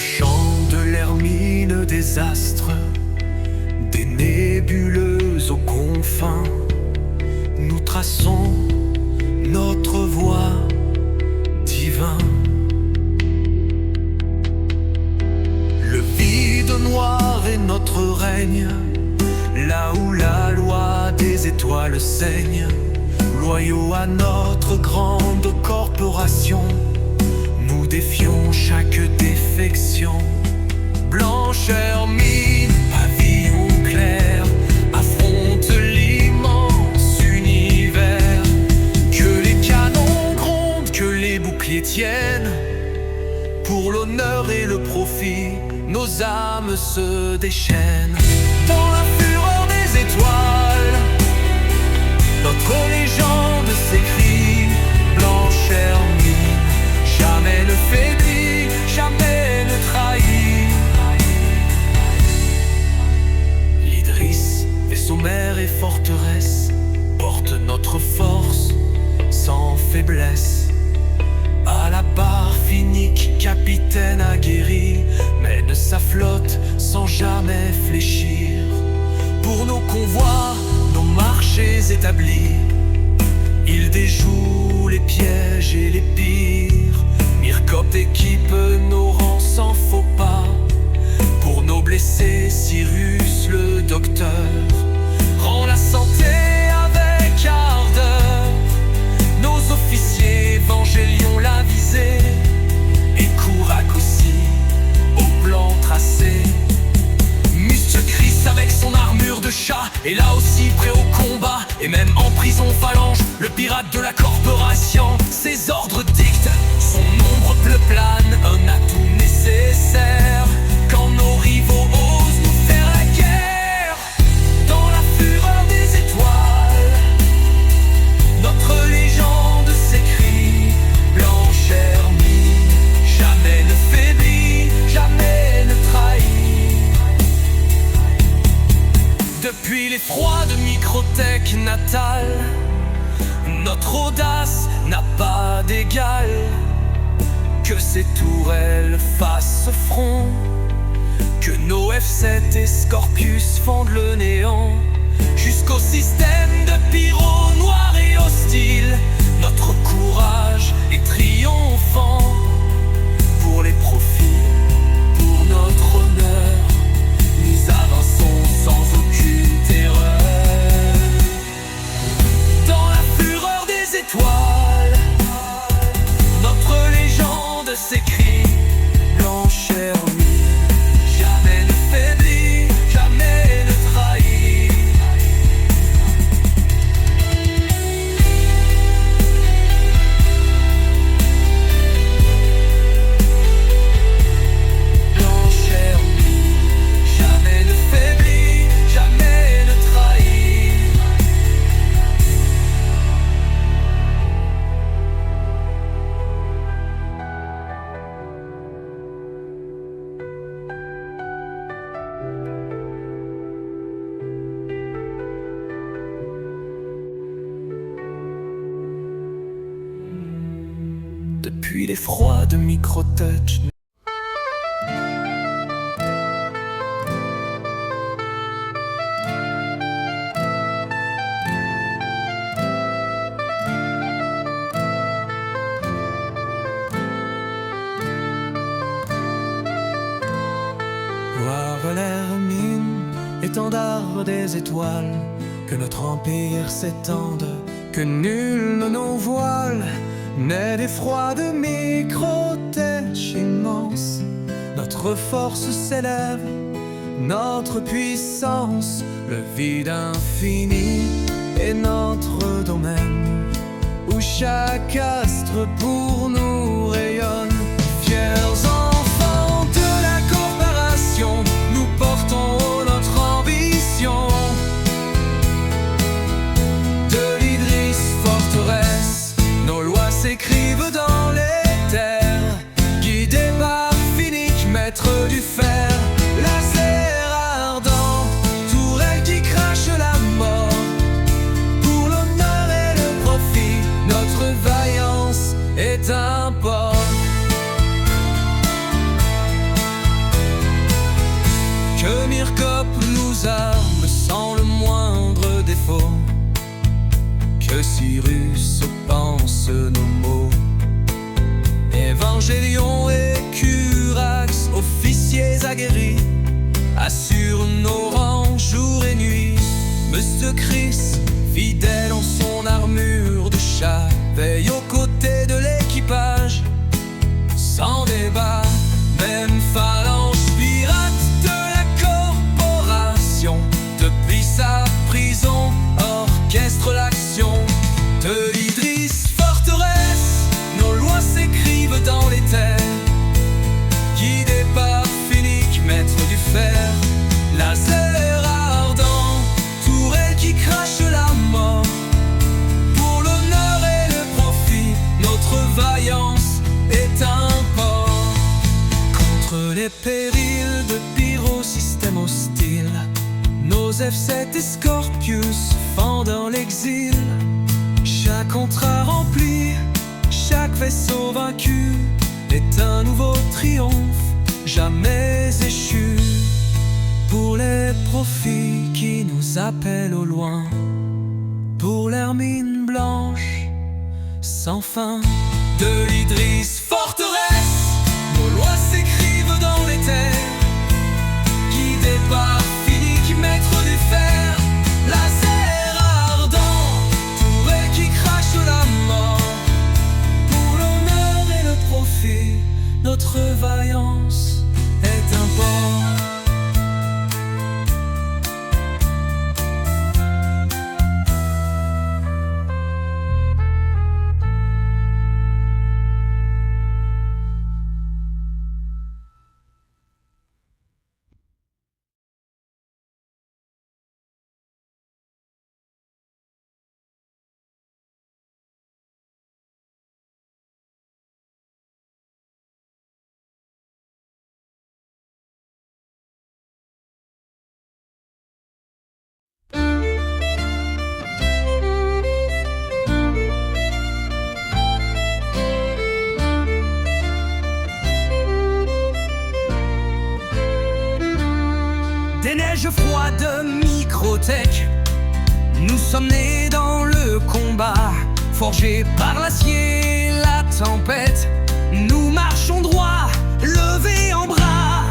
chant de l'hermine des astres, des nébuleuses aux confins, nous traçons notre voie divin. Le vide noir est notre règne, là où la loi des étoiles saigne. Loyaux à notre grande corporation, nous défions chaque défection. Blanche hermine, pavillon clair, affronte l'immense univers. Que les canons grondent, que les boucliers tiennent. Pour l'honneur et le profit, nos âmes se déchaînent. Dans la fureur des étoiles, notre légende s'écrit. Blanche hermine, jamais ne faiblit, jamais ne trahit. L'Idris, vaisseau mère et forteresse, porte notre force sans faiblesse. À la barre Finique, capitaine aguerri, mène sa flotte sans jamais fléchir. Pour nos convois, nos marchés établis, il déjoue les pièges et les pires. Myrkopt équipe nos rangs sans faux pas. Pour nos blessés, Cyrus le docteur rend la santé avec ardeur. Nos officiers évangélions la visée, et Kourak aussi au plan tracé. Monsieur Chris avec son armure de chat est là aussi prêt au combat. Et même en prison phalange, le pirate de la corporation, ses ordres dictent, son ombre plane, un atout nécessaire quand nos rivaux osent nous faire la guerre. Dans la fureur des étoiles, notre légende s'écrit. Blanche hermine, jamais ne faiblit, jamais ne trahit. Depuis les froids de Microtech natale, notre audace n'a pas d'égal. Que ces tourelles fassent front, que nos F7 et Scorpius fendent le néant. Jusqu'au système de pyro noir et hostile, notre courage est triomphant. Pour les profits, pour notre honneur, nous avançons sans aucune terreur. Dans la fureur des étoiles, notre légende s'écrit. Blanche hermine, jamais ne faiblit, jamais ne trahit. Blanche hermine, jamais ne faiblit, jamais ne trahit. Depuis les froids de Microtech, voir l'hermine, étendard des étoiles, que notre empire s'étende, que nul ne nous voile. Naît des froids de Microtech immense, notre force s'élève, notre puissance, le vide infini est notre domaine, où chaque astre pour nous rayonne. Fiers enfants de la corporation, nous portons haut notre ambition. De l'Idris forteresse, nos lois s'écrivent dans les terres, guidés par Finique, maître du fer. Laser ardent, tourelle qui crache la mort. Pour l'honneur et le profit, notre vaillance est un port. les périls de pyrosystèmes hostiles, nos F-7 et Scorpius fendent dans l'exil. Chaque contrat rempli, chaque vaisseau vaincu est un nouveau triomphe, jamais échu. Pour les profits qui nous appellent au loin, pour l'hermine blanche sans fin de l'Idriss forteresse, nos lois s'écrivent dans les terres. Guidés par Finnick, maître du fer, laser ardent, touré qui crache la mort. Pour l'honneur et le profit, notre vaillance est un port. Des neiges froides microtech, nous sommes nés dans le combat, forgés par l'acier et la tempête. Nous marchons droit, levés en bras.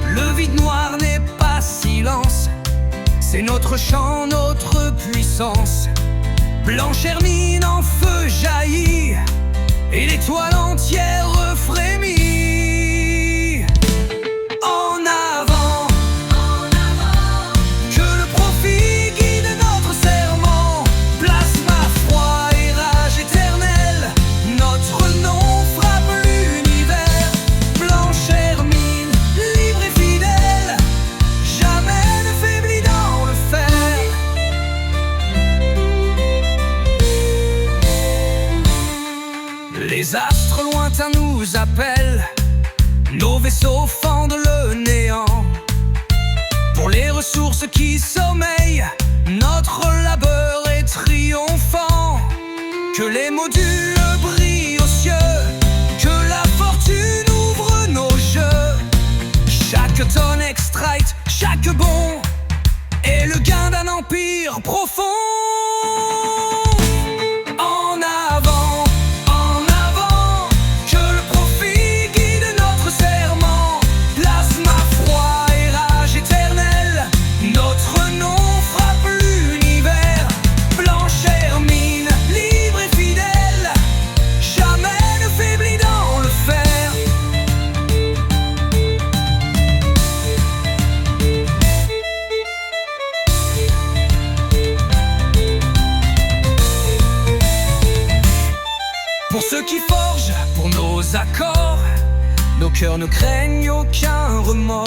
Le vide noir n'est pas silence, c'est notre chant, notre puissance. Blanche hermine en feu jaillit, et l'étoile entière frémit. En avant, que le profit guide notre serment. Plasma froid et rage éternelle, notre nom frappe l'univers. Blanche hermine, libre et fidèle, jamais ne faiblit dans le fer. Les astres lointains nous appellent, nos vaisseaux fendent le néant. Pour les ressources qui sommeillent, notre labeur est triomphant. Que les modules brillent aux cieux, que la fortune ouvre nos jeux. Chaque tonne extraite, chaque bond est le gain d'un empire profond. Pour ceux qui forgent, pour nos accords, nos cœurs ne craignent aucun remords.